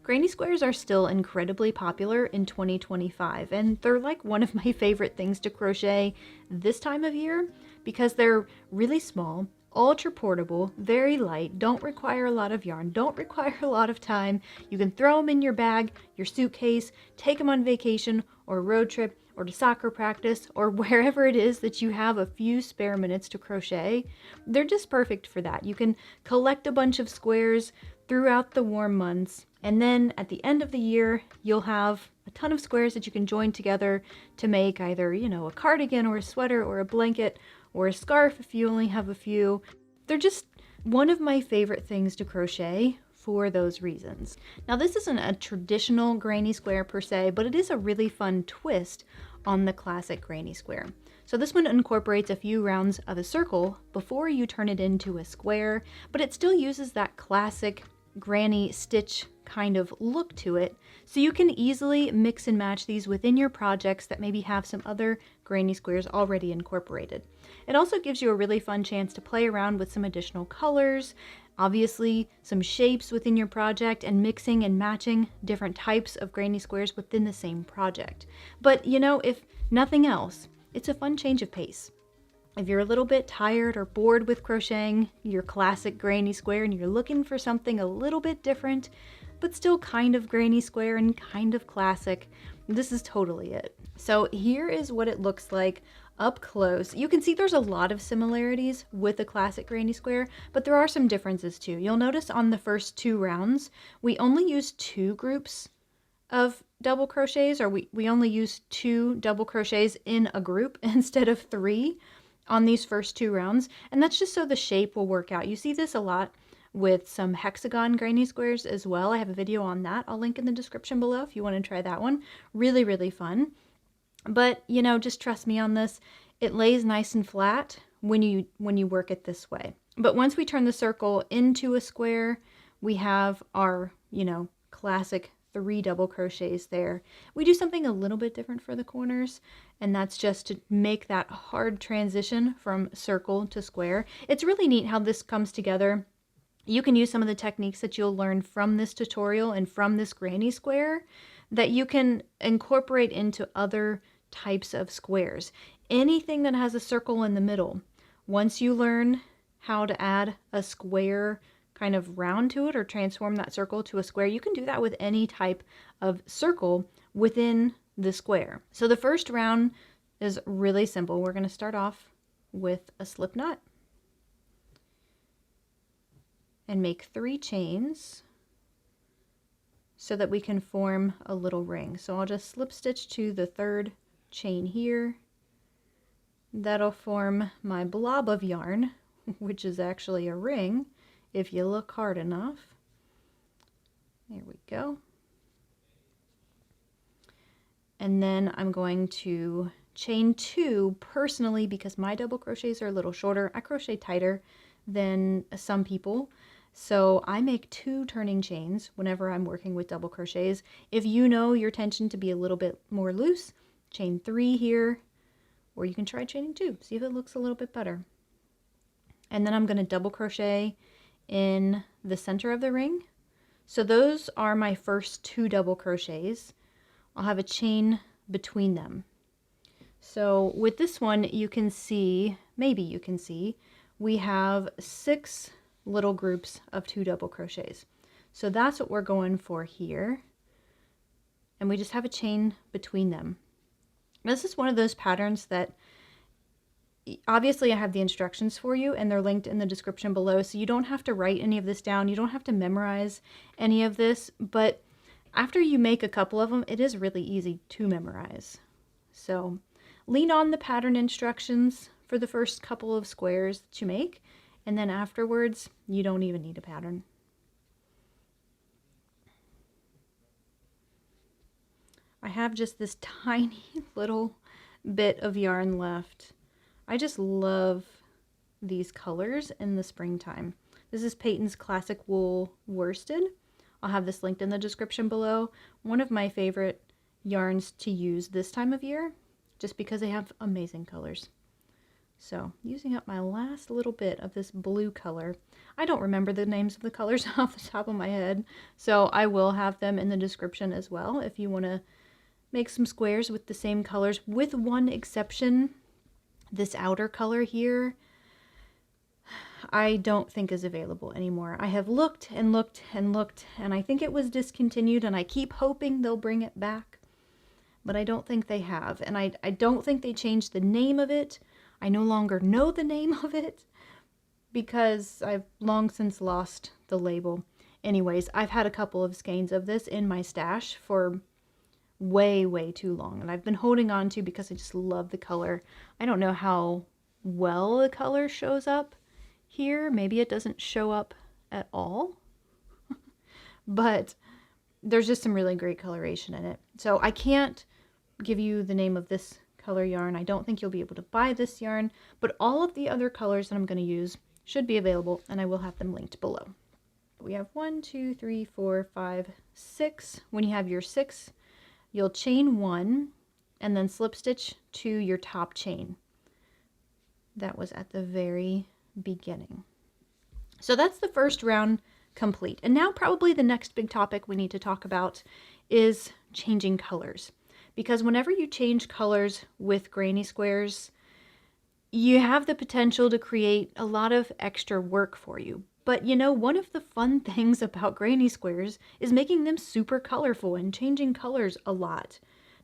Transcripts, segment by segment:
Granny squares are still incredibly popular in 2025, and they're like one of my favorite things to crochet this time of year because they're really small, ultra portable, very light, don't require a lot of yarn, don't require a lot of time. You can throw them in your bag, your suitcase, take them on vacation or a road trip or to soccer practice or wherever it is that you have a few spare minutes to crochet. They're just perfect for that. You can collect a bunch of squares throughout the warm months, and then at the end of the year you'll have a ton of squares that you can join together to make either, you know, a cardigan or a sweater or a blanket or a scarf if you only have a few. They're just one of my favorite things to crochet for those reasons. Now this isn't a traditional granny square per se, but it is a really fun twist on the classic granny square. So this one incorporates a few rounds of a circle before you turn it into a square, but it still uses that classic granny stitch kind of look to it, so you can easily mix and match these within your projects that maybe have some other granny squares already incorporated. It also gives you a really fun chance to play around with some additional colors, obviously some shapes within your project, and mixing and matching different types of granny squares within the same project. But you know, if nothing else, it's a fun change of pace. If you're a little bit tired or bored with crocheting your classic granny square and you're looking for something a little bit different, but still kind of granny square and kind of classic, this is totally it. So here is what it looks like up close. You can see there's a lot of similarities with the classic granny square, but there are some differences too. You'll notice on the first two rounds, we only use two groups of double crochets, or we only use two double crochets in a group instead of three on these first two rounds, and that's just so the shape will work out. You see this a lot with some hexagon granny squares as well. I have a video on that. I'll link in the description below if you want to try that one. Really, really fun. But, you know, just trust me on this. It lays nice and flat when you work it this way. But once we turn the circle into a square, we have our, you know, classic 3 double crochets there. We do something a little bit different for the corners, and that's just to make that hard transition from circle to square. It's really neat how this comes together. You can use some of the techniques that you'll learn from this tutorial and from this granny square that you can incorporate into other types of squares. Anything that has a circle in the middle, once you learn how to add a square kind of round to it or transform that circle to a square, you can do that with any type of circle within the square. So the first round is really simple. We're going to start off with a slip knot and make 3 chains so that we can form a little ring. So I'll just slip stitch to the 3rd chain here. That'll form my blob of yarn, which is actually a ring if you look hard enough. There we go. And then I'm going to chain 2 personally because my double crochets are a little shorter. I crochet tighter than some people, so I make 2 turning chains whenever I'm working with double crochets. If you know your tension to be a little bit more loose, chain 3 here, or you can try chaining 2, see if it looks a little bit better. And then I'm going to double crochet in the center of the ring. So those are my first 2 double crochets. I'll have a chain between them. So with this one, you can see, maybe you can see, we have 6 little groups of 2 double crochets. So that's what we're going for here. And we just have a chain between them. This is one of those patterns that obviously I have the instructions for you and they're linked in the description below, so you don't have to write any of this down. You don't have to memorize any of this, but after you make a couple of them, it is really easy to memorize. So lean on the pattern instructions for the first couple of squares that you make, and then afterwards, you don't even need a pattern. I have just this tiny little bit of yarn left. I just love these colors in the springtime. This is Patons Classic Wool Worsted. I'll have this linked in the description below. One of my favorite yarns to use this time of year, just because they have amazing colors. So using up my last little bit of this blue color. I don't remember the names of the colors off the top of my head, so I will have them in the description as well if you want to make some squares with the same colors, with one exception. This outer color here, I don't think is available anymore. I have looked and looked and looked, and I think it was discontinued, and I keep hoping they'll bring it back, but I don't think they have. And I don't think they changed the name of it. I no longer know the name of it because I've long since lost the label. Anyways, I've had a couple of skeins of this in my stash for way too long, and I've been holding on to because I just love the color. I don't know how well the color shows up here. Maybe it doesn't show up at all, but there's just some really great coloration in it. So I can't give you the name of this color yarn. I don't think you'll be able to buy this yarn, but all of the other colors that I'm going to use should be available, and I will have them linked below. We have 1, 2, 3, 4, 5, 6. When you have your 6, you'll chain 1 and then slip stitch to your top chain. That was at the very beginning. So that's the first round complete. And now probably the next big topic we need to talk about is changing colors. Because whenever you change colors with granny squares, you have the potential to create a lot of extra work for you. But you know, one of the fun things about granny squares is making them super colorful and changing colors a lot.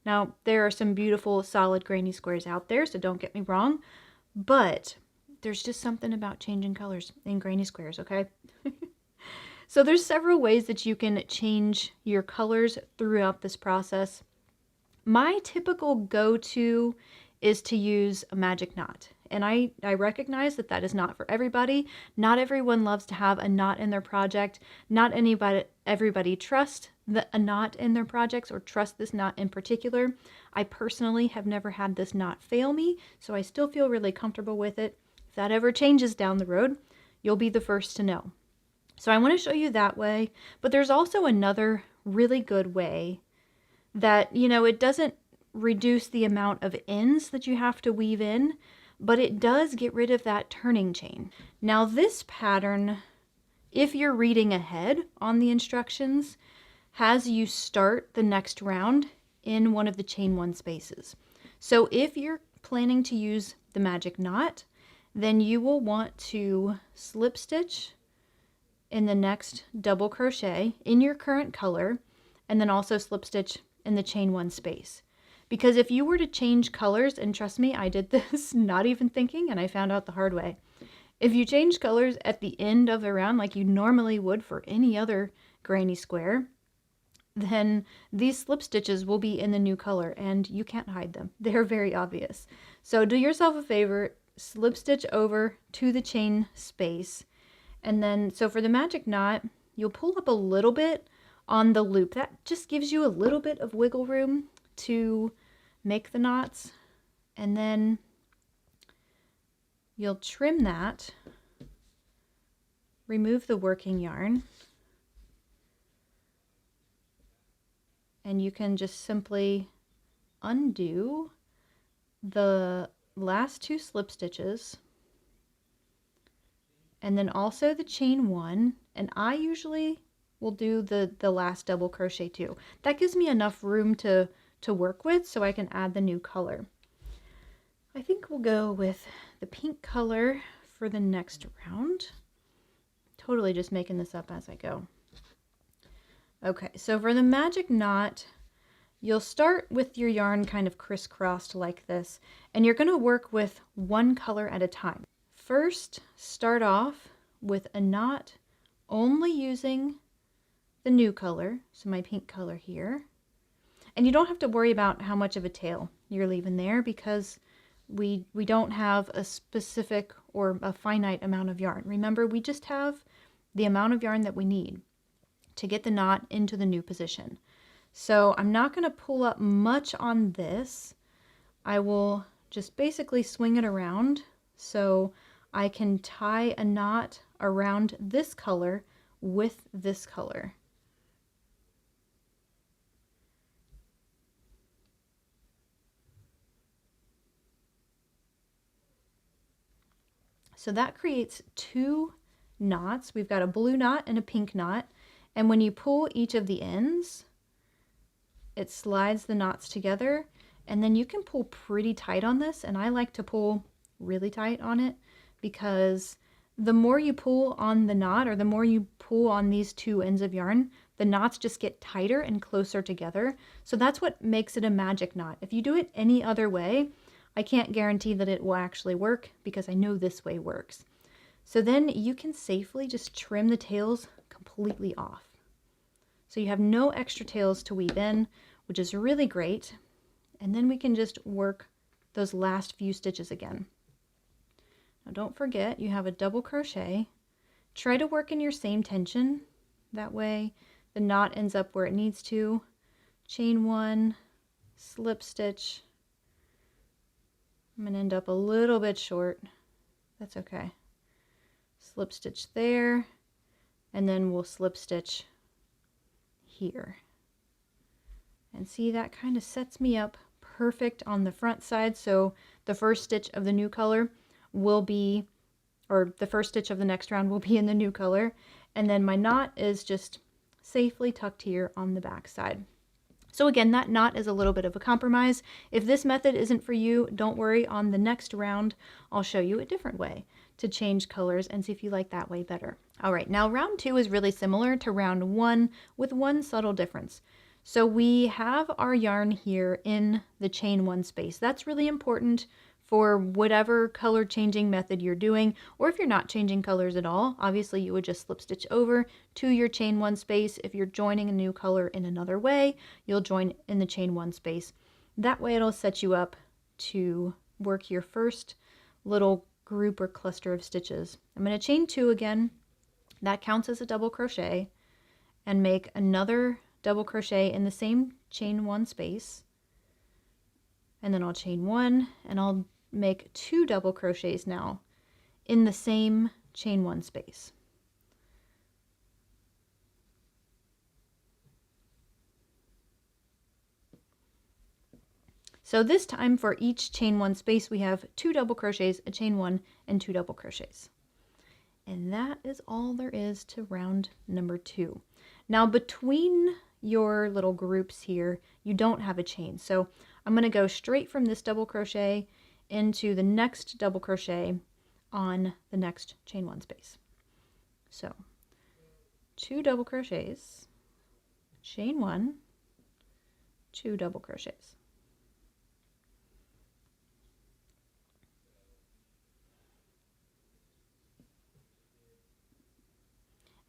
Now, there are some beautiful solid granny squares out there, so don't get me wrong, but there's just something about changing colors in granny squares, okay? So there's several ways that you can change your colors throughout this process. My typical go-to is to use a magic knot. And I recognize that that is not for everybody. Not everyone loves to have a knot in their project. Not everybody trusts a knot in their projects or trust this knot in particular. I personally have never had this knot fail me, so I still feel really comfortable with it. If that ever changes down the road, you'll be the first to know. So I want to show you that way, but there's also another really good way that, you know, it doesn't reduce the amount of ends that you have to weave in, but it does get rid of that turning chain. Now this pattern, if you're reading ahead on the instructions, has you start the next round in one of the chain 1 spaces. So if you're planning to use the magic knot, then you will want to slip stitch in the next double crochet in your current color, and then also slip stitch in the chain 1 space. Because if you were to change colors, and trust me, I did this not even thinking, and I found out the hard way. If you change colors at the end of the round like you normally would for any other granny square, then these slip stitches will be in the new color and you can't hide them. They're very obvious. So do yourself a favor, slip stitch over to the chain space. And then, so for the magic knot, you'll pull up a little bit on the loop. That just gives you a little bit of wiggle room to make the knots, and then you'll trim that, remove the working yarn, and you can just simply undo the last 2 slip stitches, and then also the chain 1, and I usually will do the last double crochet too. That gives me enough room to work with so I can add the new color. I think we'll go with the pink color for the next round. Totally just making this up as I go. Okay, so for the magic knot, you'll start with your yarn kind of crisscrossed like this, and you're going to work with one color at a time. First, start off with a knot only using the new color, so my pink color here. And you don't have to worry about how much of a tail you're leaving there because we don't have a specific or a finite amount of yarn. Remember, we just have the amount of yarn that we need to get the knot into the new position. So I'm not going to pull up much on this. I will just basically swing it around so I can tie a knot around this color with this color. So that creates two knots. We've got a blue knot and a pink knot. And when you pull each of the ends, it slides the knots together. And then you can pull pretty tight on this. And I like to pull really tight on it because the more you pull on the knot, or the more you pull on these two ends of yarn, the knots just get tighter and closer together. So that's what makes it a magic knot. If you do it any other way, I can't guarantee that it will actually work because I know this way works. So then you can safely just trim the tails completely off. So you have no extra tails to weave in, which is really great. And then we can just work those last few stitches again. Now don't forget, you have a double crochet. Try to work in your same tension. That way the knot ends up where it needs to. Chain one, slip stitch. I'm going to end up a little bit short. That's okay. Slip stitch there, and then we'll slip stitch here. And see, that kind of sets me up perfect on the front side. So the first stitch of the new color will be, or the first stitch of the next round will be in the new color. And then my knot is just safely tucked here on the back side. So again, that knot is a little bit of a compromise. If this method isn't for you, don't worry. On the next round, I'll show you a different way to change colors and see if you like that way better. All right, now round two is really similar to round one with one subtle difference. So we have our yarn here in the chain one space. That's really important for whatever color changing method you're doing, or if you're not changing colors at all, obviously you would just slip stitch over to your chain one space. If you're joining a new color in another way, you'll join in the chain one space. That way it'll set you up to work your first little group or cluster of stitches. I'm going to chain two again. That counts as a double crochet, and make another double crochet in the same chain one space. And then I'll chain one, and I'll make two double crochets now in the same chain one space. So this time for each chain one space, we have two double crochets, a chain one, and two double crochets. And that is all there is to round number two. Now between your little groups here, you don't have a chain. So I'm going to go straight from this double crochet into the next double crochet on the next chain one space. So two double crochets, chain one, two double crochets.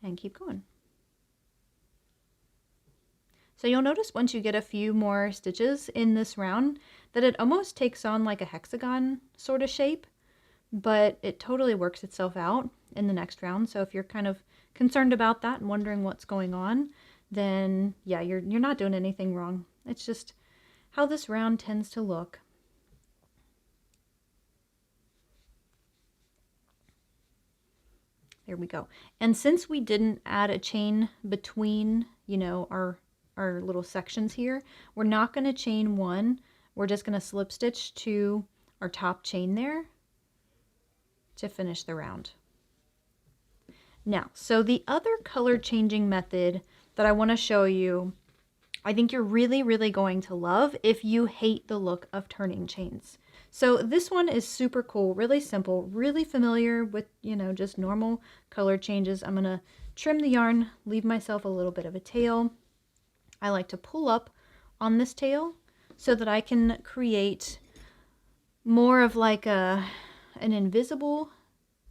And keep going. So you'll notice once you get a few more stitches in this round that it almost takes on like a hexagon sort of shape, but it totally works itself out in the next round. So if you're kind of concerned about that and wondering what's going on, then yeah, you're not doing anything wrong. It's just how this round tends to look. There we go. And since we didn't add a chain between, you know, our little sections here, we're not going to chain one. We're just going to slip stitch to our top chain there to finish the round. Now, so the other color changing method that I want to show you, I think you're really, really going to love if you hate the look of turning chains. So this one is super cool, really simple, really familiar with, you know, just normal color changes. I'm going to trim the yarn, leave myself a little bit of a tail. I like to pull up on this tail so that I can create more of like an invisible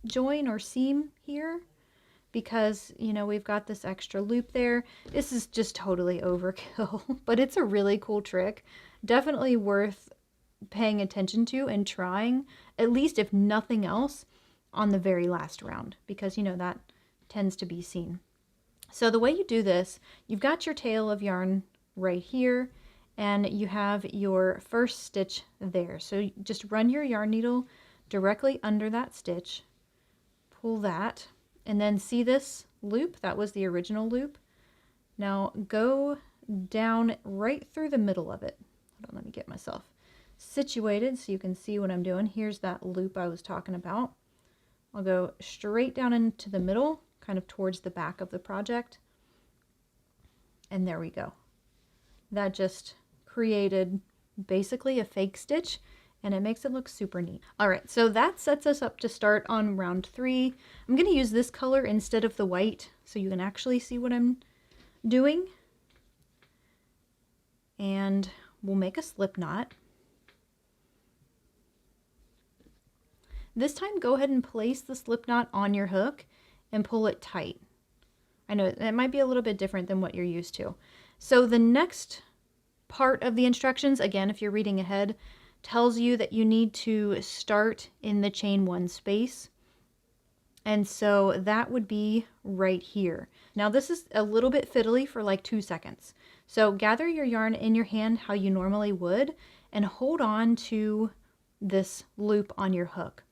join or seam here, because, you know, we've got this extra loop there. This is just totally overkill, but it's a really cool trick. Definitely worth paying attention to and trying, at least if nothing else, on the very last round, because, you know, that tends to be seen. So the way you do this, you've got your tail of yarn right here, and you have your first stitch there. So just run your yarn needle directly under that stitch, pull that, and then see this loop? That was the original loop. Now go down right through the middle of it. Hold on, let me get myself situated so you can see what I'm doing. Here's that loop I was talking about. I'll go straight down into the middle, kind of towards the back of the project. And there we go. That just created basically a fake stitch, and it makes it look super neat. All right, so that sets us up to start on round 3. I'm going to use this color instead of the white so you can actually see what I'm doing. And we'll make a slip knot. This time, go ahead and place the slip knot on your hook and pull it tight. I know it might be a little bit different than what you're used to. So the next part of the instructions, again, if you're reading ahead, tells you that you need to start in the chain 1 space. And so that would be right here. Now this is a little bit fiddly for like 2 seconds. So gather your yarn in your hand how you normally would and hold on to this loop on your hook.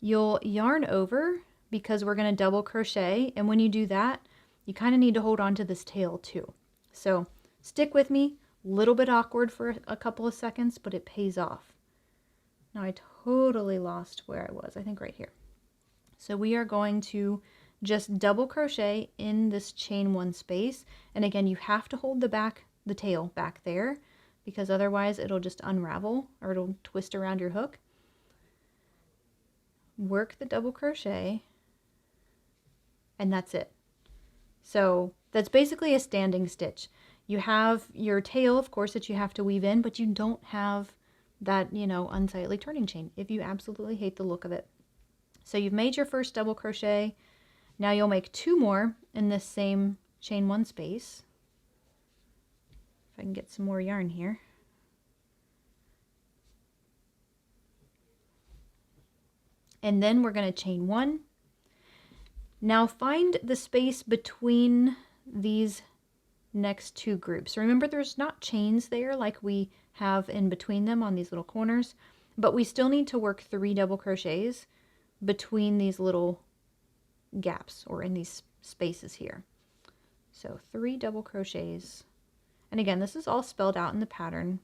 You'll yarn over because we're going to double crochet, and when you do that, you kind of need to hold on to this tail too. So stick with me. A little bit awkward for a couple of seconds, but it pays off. Now I totally lost where I was, I think right here. So we are going to just double crochet in this chain 1 space, and again you have to hold the tail back there because otherwise it'll just unravel or it'll twist around your hook. Work the double crochet, and that's it. So that's basically a standing stitch. You have your tail, of course, that you have to weave in, but you don't have that, you know, unsightly turning chain if you absolutely hate the look of it. So you've made your first double crochet. Now you'll make 2 more in this same chain 1 space. If I can get some more yarn here. And then we're going to chain 1. Now find the space between these next 2 groups. Remember, there's not chains there like we have in between them on these little corners, but we still need to work 3 double crochets between these little gaps or in these spaces here. So 3 double crochets. And again, this is all spelled out in the pattern.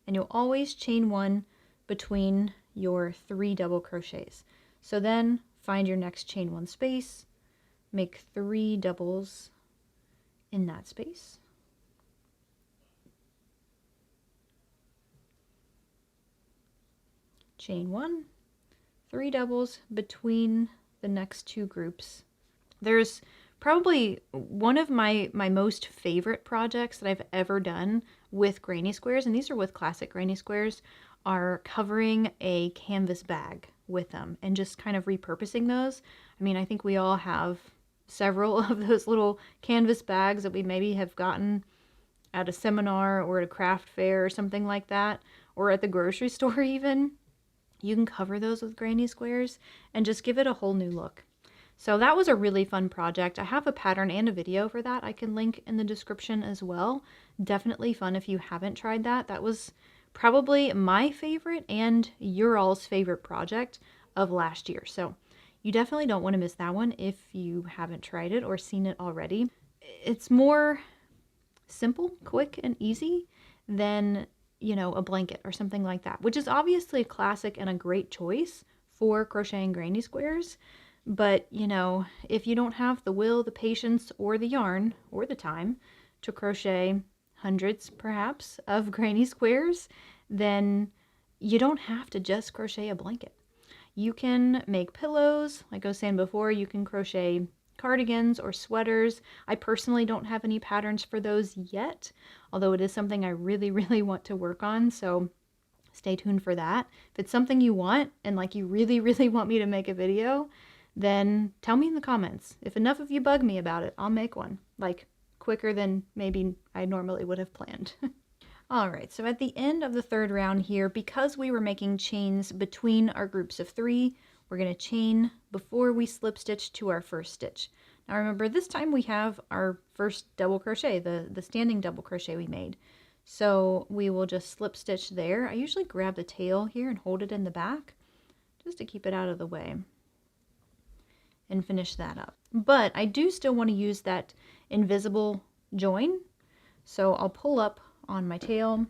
And you'll always chain 1 between your 3 double crochets. So then find your next chain 1 space, make 3 doubles in that space. Chain 1, 3 doubles between the next 2 groups. There's probably one of my most favorite projects that I've ever done with granny squares, and these are with classic granny squares, are covering a canvas bag with them and just kind of repurposing those. I mean, I think we all have several of those little canvas bags that we maybe have gotten at a seminar or at a craft fair or something like that, or at the grocery store even. You can cover those with granny squares and just give it a whole new look. So that was a really fun project. I have a pattern and a video for that I can link in the description as well. Definitely fun if you haven't tried that. That was probably my favorite and your all's favorite project of last year. So you definitely don't want to miss that one if you haven't tried it or seen it already. It's more simple, quick, and easy than, you know, a blanket or something like that, which is obviously a classic and a great choice for crocheting granny squares. But, you know, if you don't have the will, the patience, or the yarn, or the time to crochet hundreds, perhaps, of granny squares, then you don't have to just crochet a blanket. You can make pillows, like I was saying before, you can crochet cardigans or sweaters. I personally don't have any patterns for those yet, although it is something I really, really want to work on, so stay tuned for that. If it's something you want, and like you really, really want me to make a video, then tell me in the comments. If enough of you bug me about it, I'll make one, like quicker than maybe I normally would have planned. Alright, so at the end of the 3rd round here, because we were making chains between our groups of 3, we're going to chain before we slip stitch to our first stitch. Now remember, this time we have our first double crochet, the standing double crochet we made. So we will just slip stitch there. I usually grab the tail here and hold it in the back just to keep it out of the way and finish that up. But I do still want to use that invisible join. So I'll pull up on my tail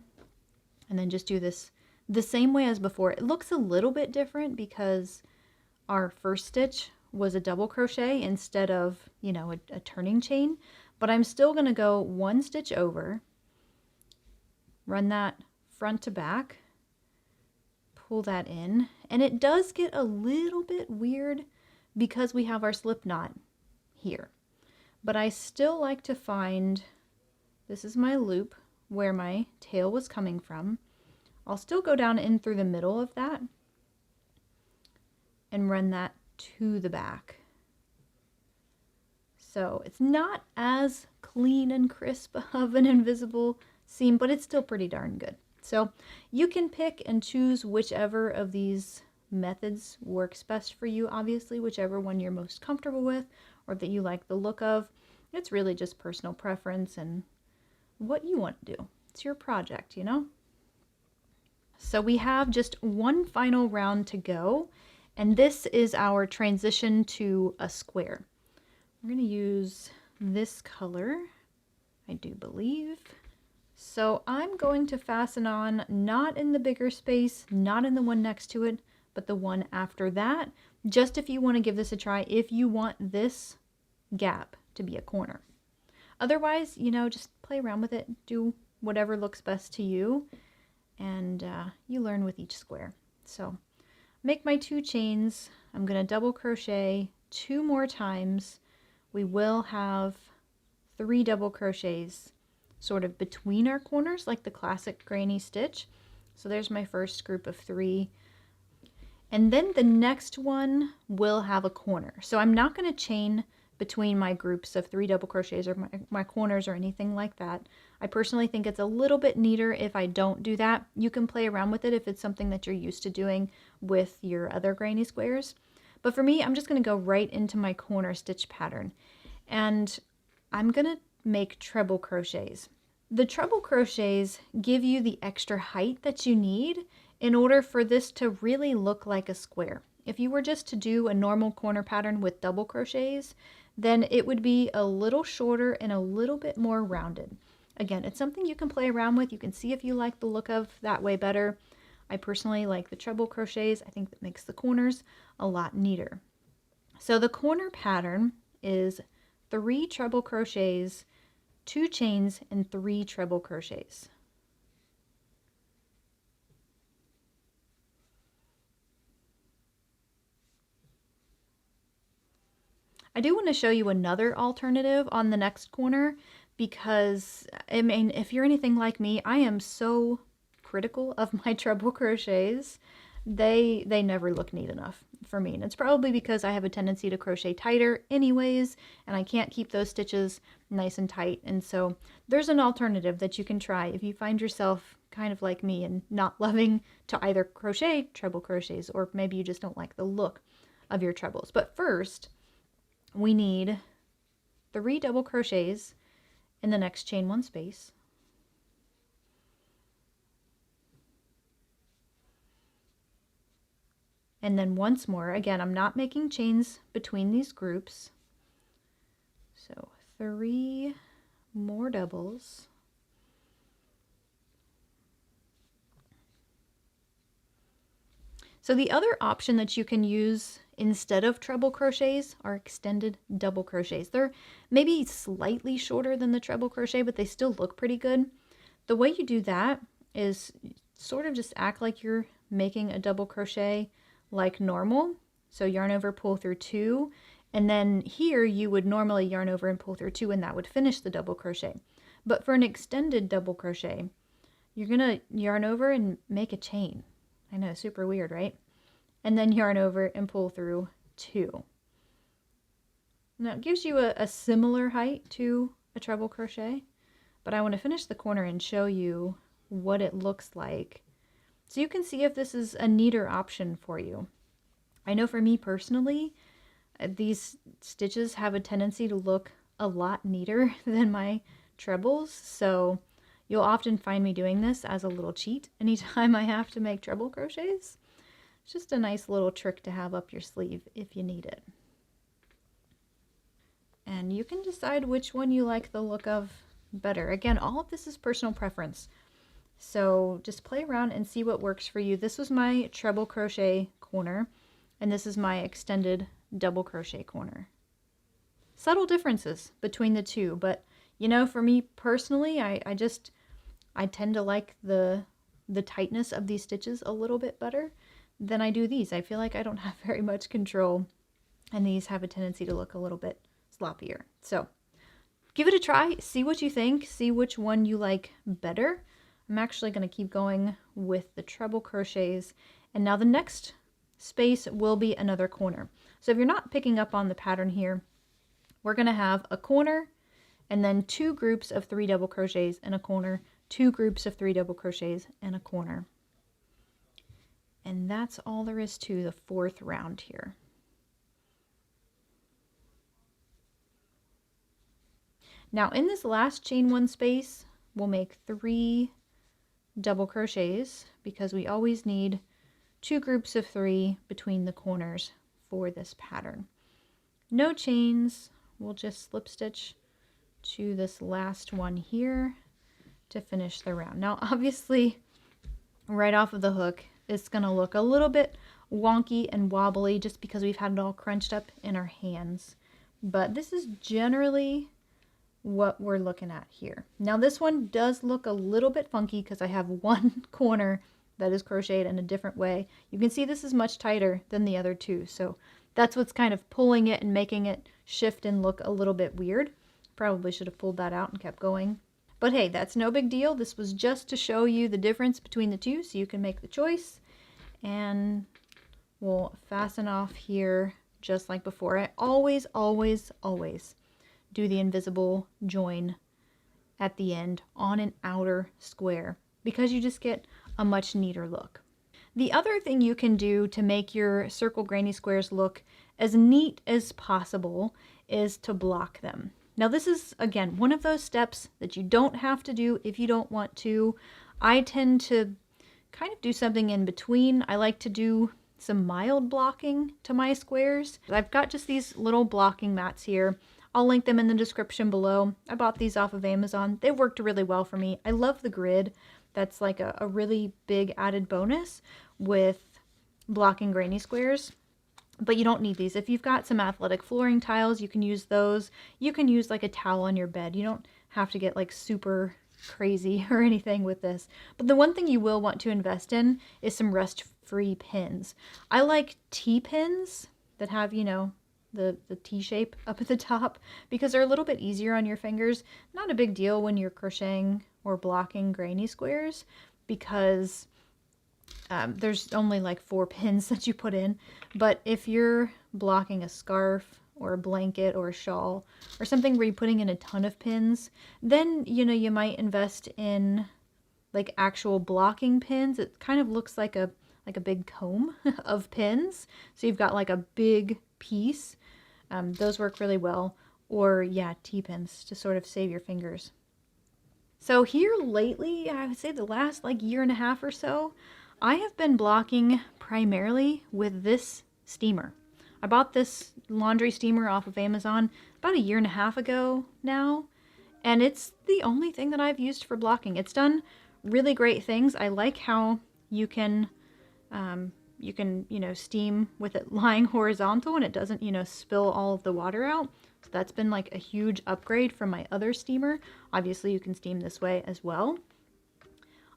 and then just do this the same way as before. It looks a little bit different because our first stitch was a double crochet instead of, you know, a turning chain, but I'm still going to go one stitch over, run that front to back, pull that in, and it does get a little bit weird because we have our slip knot here. But I still like to find, this is my loop where my tail was coming from. I'll still go down in through the middle of that and run that to the back. So it's not as clean and crisp of an invisible seam, but it's still pretty darn good. So you can pick and choose whichever of these methods works best for you, obviously, whichever one you're most comfortable with or that you like the look of. It's really just personal preference and what you want to do. It's your project, you know? So we have just one final round to go, and this is our transition to a square. We're going to use this color, I do believe. So I'm going to fasten on not in the bigger space, not in the one next to it, but the one after that, just if you want to give this a try, if you want this gap to be a corner. Otherwise, you know, just play around with it, do whatever looks best to you, and you learn with each square. So make my 2 chains. I'm going to double crochet 2 more times. We will have 3 double crochets sort of between our corners, like the classic granny stitch. So there's my first group of 3. And then the next one will have a corner. So I'm not going to chain between my groups of 3 double crochets or my corners or anything like that. I personally think it's a little bit neater if I don't do that. You can play around with it if it's something that you're used to doing with your other granny squares. But for me, I'm just going to go right into my corner stitch pattern. And I'm going to make treble crochets. The treble crochets give you the extra height that you need in order for this to really look like a square. If you were just to do a normal corner pattern with double crochets, then it would be a little shorter and a little bit more rounded. Again, it's something you can play around with. You can see if you like the look of that way better. I personally like the treble crochets. I think that makes the corners a lot neater. So the corner pattern is 3 treble crochets, 2 chains, and 3 treble crochets. I do want to show you another alternative on the next corner because, I mean, if you're anything like me, I am so critical of my treble crochets. They never look neat enough for me, and it's probably because I have a tendency to crochet tighter anyways, and I can't keep those stitches nice and tight. And so there's an alternative that you can try if you find yourself kind of like me and not loving to either crochet treble crochets, or maybe you just don't like the look of your trebles. But first, we need 3 double crochets in the next chain 1 space. And then once more, again, I'm not making chains between these groups. So 3 more doubles. So the other option that you can use instead of treble crochets are extended double crochets. They're maybe slightly shorter than the treble crochet, but they still look pretty good. The way you do that is sort of just act like you're making a double crochet like normal. So yarn over, pull through 2, and then here you would normally yarn over and pull through 2, and that would finish the double crochet. But for an extended double crochet, you're gonna yarn over and make a chain. I know, super weird, right? And then yarn over and pull through 2. Now it gives you a similar height to a treble crochet, but I want to finish the corner and show you what it looks like so you can see if this is a neater option for you. I know for me personally, these stitches have a tendency to look a lot neater than my trebles, so you'll often find me doing this as a little cheat anytime I have to make treble crochets. It's just a nice little trick to have up your sleeve if you need it. And you can decide which one you like the look of better. Again, all of this is personal preference. So just play around and see what works for you. This was my treble crochet corner, and this is my extended double crochet corner. Subtle differences between the two, but you know, for me personally, I tend to like the tightness of these stitches a little bit better than I do these. I feel like I don't have very much control, and these have a tendency to look a little bit sloppier. So give it a try, see what you think, see which one you like better. I'm actually going to keep going with the treble crochets, and now the next space will be another corner. So if you're not picking up on the pattern here, we're going to have a corner and then 2 groups of 3 double crochets in a corner, 2 groups of 3 double crochets in a corner. And that's all there is to the 4th round here. Now in this last chain 1 space, we'll make 3 double crochets because we always need 2 groups of 3 between the corners for this pattern. No chains, we'll just slip stitch to this last one here to finish the round. Now obviously right off of the hook it's going to look a little bit wonky and wobbly just because we've had it all crunched up in our hands, but this is generally what we're looking at here. Now this one does look a little bit funky because I have one corner that is crocheted in a different way. You can see this is much tighter than the other two, so that's what's kind of pulling it and making it shift and look a little bit weird. Probably should have pulled that out and kept going. But hey, that's no big deal. This was just to show you the difference between the two so you can make the choice. And we'll fasten off here just like before. I always do the invisible join at the end on an outer square because you just get a much neater look. The other thing you can do to make your circle granny squares look as neat as possible is to block them. Now this is, again, one of those steps that you don't have to do if you don't want to. I tend to kind of do something in between. I like to do some mild blocking to my squares. I've got just these little blocking mats here. I'll link them in the description below. I bought these off of Amazon. They worked really well for me. I love the grid. That's like a really big added bonus with blocking granny squares. But you don't need these. If you've got some athletic flooring tiles, you can use those. You can use like a towel on your bed. You don't have to get like super crazy or anything with this. But the one thing you will want to invest in is some rust-free pins. I like T-pins that have, you know, the T shape up at the top because they're a little bit easier on your fingers. Not a big deal when you're crocheting or blocking granny squares because there's only like 4 pins that you put in. But if you're blocking a scarf or a blanket or a shawl or something where you're putting in a ton of pins, then, you know, you might invest in like actual blocking pins. It kind of looks like a big comb of pins. So you've got like a big piece. Those work really well. Or yeah, T-pins to sort of save your fingers. So here lately, I would say the last like year and a half or so, I have been blocking primarily with this steamer. I bought this laundry steamer off of Amazon about a year and a half ago now, and it's the only thing that I've used for blocking. It's done really great things. I like how you can, you know, steam with it lying horizontal and it doesn't, you know, spill all of the water out. So that's been like a huge upgrade from my other steamer. Obviously you can steam this way as well.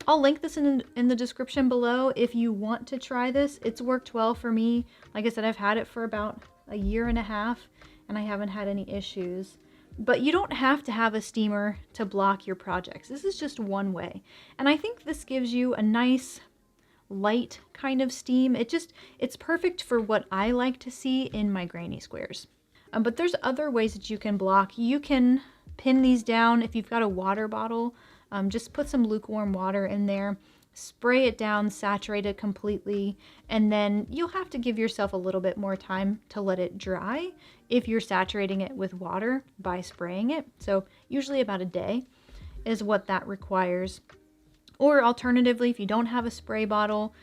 I'll link this in the description below if you want to try this. It's worked well for me. Like I said, I've had it for about a year and a half and I haven't had any issues. But you don't have to have a steamer to block your projects. This is just one way. And I think this gives you a nice light kind of steam. It's perfect for what I like to see in my granny squares. But there's other ways that you can block. You can pin these down if you've got a water bottle. Just put some lukewarm water in there, spray it down, saturate it completely, and then you'll have to give yourself a little bit more time to let it dry if you're saturating it with water by spraying it. So usually about a day is what that requires. Or alternatively, if you don't have a spray bottle,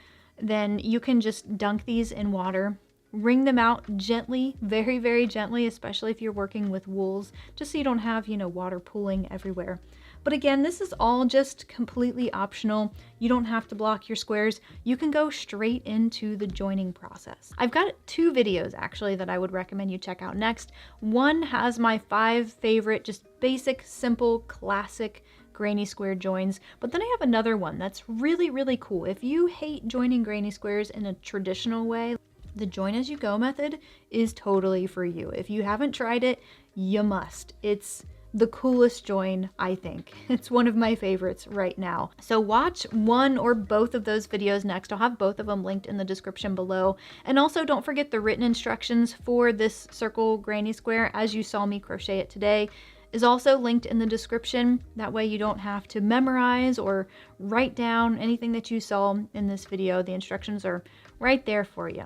then you can just dunk these in water, wring them out gently, very, very gently, especially if you're working with wools, just so you don't have, you know, water pooling everywhere. But again, this is all just completely optional. You don't have to block your squares. You can go straight into the joining process. I've got 2 videos actually that I would recommend you check out next. One has my 5 favorite, just basic, simple, classic granny square joins, but then I have another one that's really, really cool. If you hate joining granny squares in a traditional way, the join as you go method is totally for you. If you haven't tried it, you must. It's the coolest join, I think. It's one of my favorites right now. So watch one or both of those videos next. I'll have both of them linked in the description below. And also don't forget the written instructions for this circle granny square as you saw me crochet it today is also linked in the description. That way you don't have to memorize or write down anything that you saw in this video. The instructions are right there for you.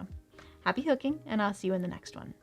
Happy hooking, and I'll see you in the next one.